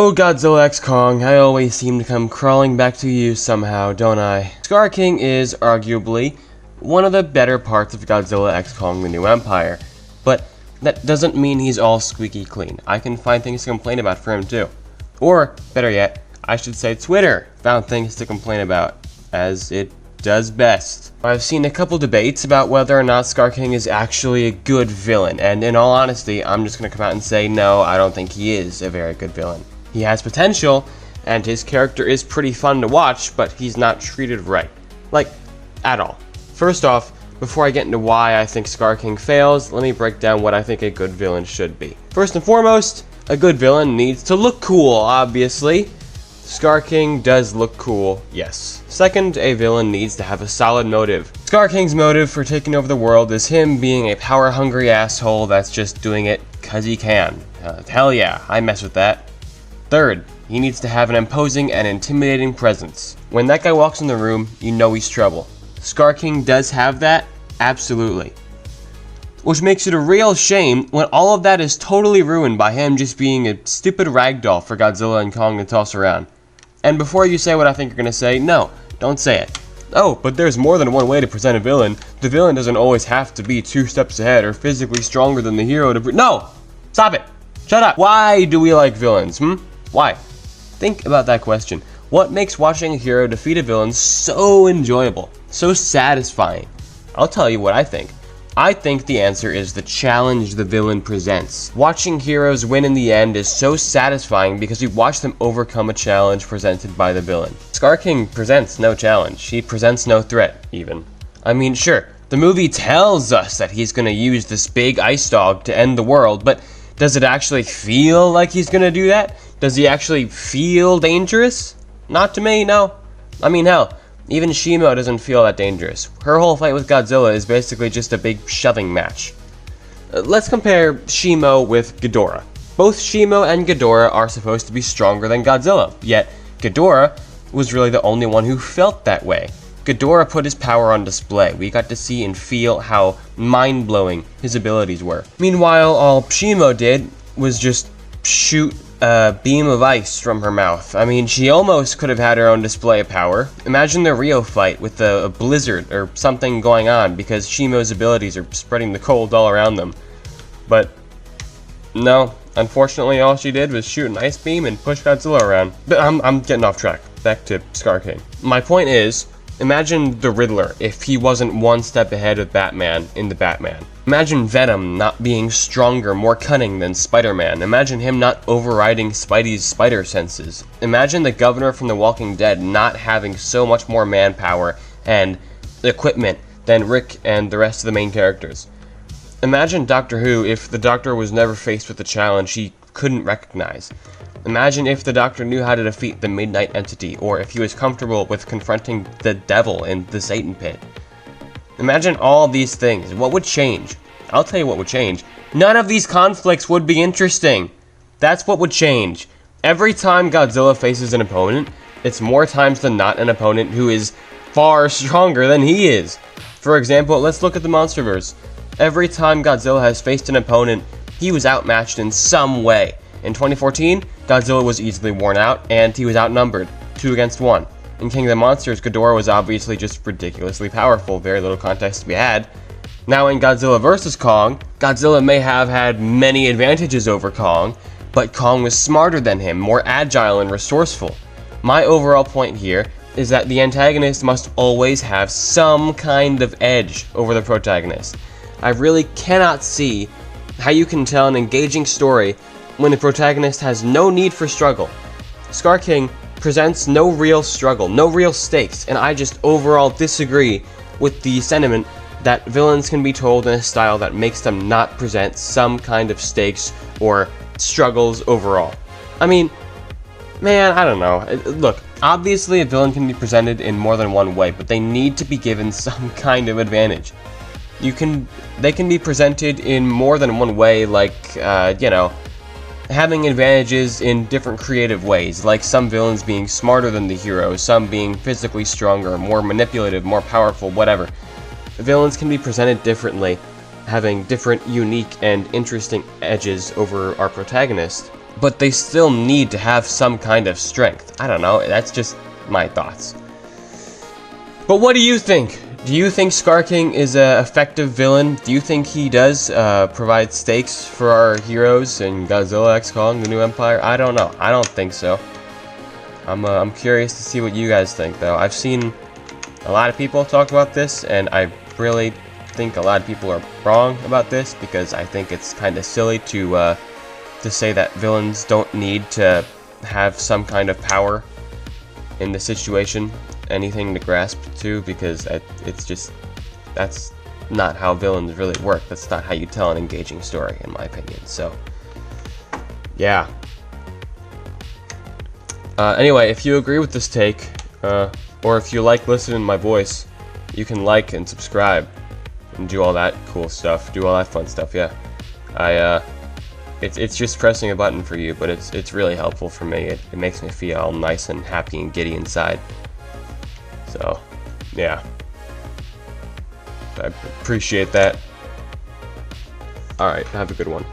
Oh, Godzilla x Kong, I always seem to come crawling back to you somehow, don't I? Skar King is arguably one of the better parts of Godzilla x Kong: The New Empire, but that doesn't mean he's all squeaky clean. I can find things to complain about for him too. Or, better yet, I should say Twitter found things to complain about, as it does best. I've seen a couple debates about whether or not Skar King is actually a good villain, and in all honesty, I'm just gonna come out and say no, I don't think he is a very good villain. He has potential, and his character is pretty fun to watch, but he's not treated right. Like, at all. First off, before I get into why I think Skar King fails, let me break down what I think a good villain should be. First and foremost, a good villain needs to look cool, obviously. Skar King does look cool, yes. Second, a villain needs to have a solid motive. Skar King's motive for taking over the world is him being a power-hungry asshole that's just doing it 'cause he can. Hell yeah, I mess with that. Third, he needs to have an imposing and intimidating presence. When that guy walks in the room, you know he's trouble. Skar King does have that? Absolutely. Which makes it a real shame when all of that is totally ruined by him just being a stupid ragdoll for Godzilla and Kong to toss around. And before you say what I think you're gonna say, no, don't say it. Oh, but there's more than one way to present a villain. The villain doesn't always have to be 2 steps ahead or physically stronger than the hero to No! Stop it! Shut up! Why do we like villains, Why? Think about that question. What makes watching a hero defeat a villain so enjoyable, so satisfying? I'll tell you what I think. I think the answer is the challenge the villain presents. Watching heroes win in the end is so satisfying because we watch them overcome a challenge presented by the villain. Skar King presents no challenge. He presents no threat, even. I mean, sure, the movie tells us that he's gonna use this big ice dog to end the world, but does it actually feel like he's gonna do that? Does he actually feel dangerous? Not to me, no. I mean, hell, even Shimo doesn't feel that dangerous. Her whole fight with Godzilla is basically just a big shoving match. Let's compare Shimo with Ghidorah. Both Shimo and Ghidorah are supposed to be stronger than Godzilla, yet Ghidorah was really the only one who felt that way. Ghidorah put his power on display. We got to see and feel how mind-blowing his abilities were. Meanwhile, all Shimo did was just shoot a beam of ice from her mouth. I mean, she almost could have had her own display of power. Imagine the Rio fight with a blizzard or something going on because Shimo's abilities are spreading the cold all around them. But no, unfortunately all she did was shoot an ice beam and push Godzilla around. But I'm getting off track. Back to Skar King. My point is, imagine the Riddler if he wasn't 1 step ahead of Batman in the Batman. Imagine Venom not being stronger, more cunning than Spider-Man. Imagine him not overriding Spidey's spider senses. Imagine the Governor from The Walking Dead not having so much more manpower and equipment than Rick and the rest of the main characters. Imagine Doctor Who if the Doctor was never faced with a challenge he couldn't recognize. Imagine if the Doctor knew how to defeat the Midnight Entity, or if he was comfortable with confronting the Devil in the Satan Pit. Imagine all these things. What would change? I'll tell you what would change. None of these conflicts would be interesting. That's what would change. Every time Godzilla faces an opponent, it's more times than not an opponent who is far stronger than he is. For example, let's look at the Monsterverse. Every time Godzilla has faced an opponent, he was outmatched in some way. In 2014, Godzilla was easily worn out, and he was outnumbered, 2 against 1. In King of the Monsters, Ghidorah was obviously just ridiculously powerful, very little context to be had. Now in Godzilla vs. Kong, Godzilla may have had many advantages over Kong, but Kong was smarter than him, more agile and resourceful. My overall point here is that the antagonist must always have some kind of edge over the protagonist. I really cannot see how you can tell an engaging story when the protagonist has no need for struggle. Skar King presents no real struggle, no real stakes, and I just overall disagree with the sentiment that villains can be told in a style that makes them not present some kind of stakes or struggles overall. I mean, man, I don't know. Look, obviously a villain can be presented in more than one way, but they need to be given some kind of advantage. They can be presented in more than one way, like, having advantages in different creative ways, like some villains being smarter than the hero, some being physically stronger, more manipulative, more powerful, whatever. Villains can be presented differently, having different, unique, and interesting edges over our protagonist, but they still need to have some kind of strength. I don't know, that's just my thoughts. But what do you think? Do you think Skar King is an effective villain? Do you think he does provide stakes for our heroes in Godzilla X Kong, the New Empire? I don't know. I don't think so. I'm curious to see what you guys think, though. I've seen a lot of people talk about this, and I really think a lot of people are wrong about this, because I think it's kind of silly to say that villains don't need to have some kind of power in the situation, anything to grasp to, because it's just, that's not how villains really work. That's not how you tell an engaging story, in my opinion. So, yeah. Anyway, if you agree with this take, or if you like listening to my voice, you can like and subscribe and do all that cool stuff, do all that fun stuff. Yeah, it's just pressing a button for you, but it's really helpful for me. It makes me feel all nice and happy and giddy inside. So, yeah, I appreciate that. All right, have a good one.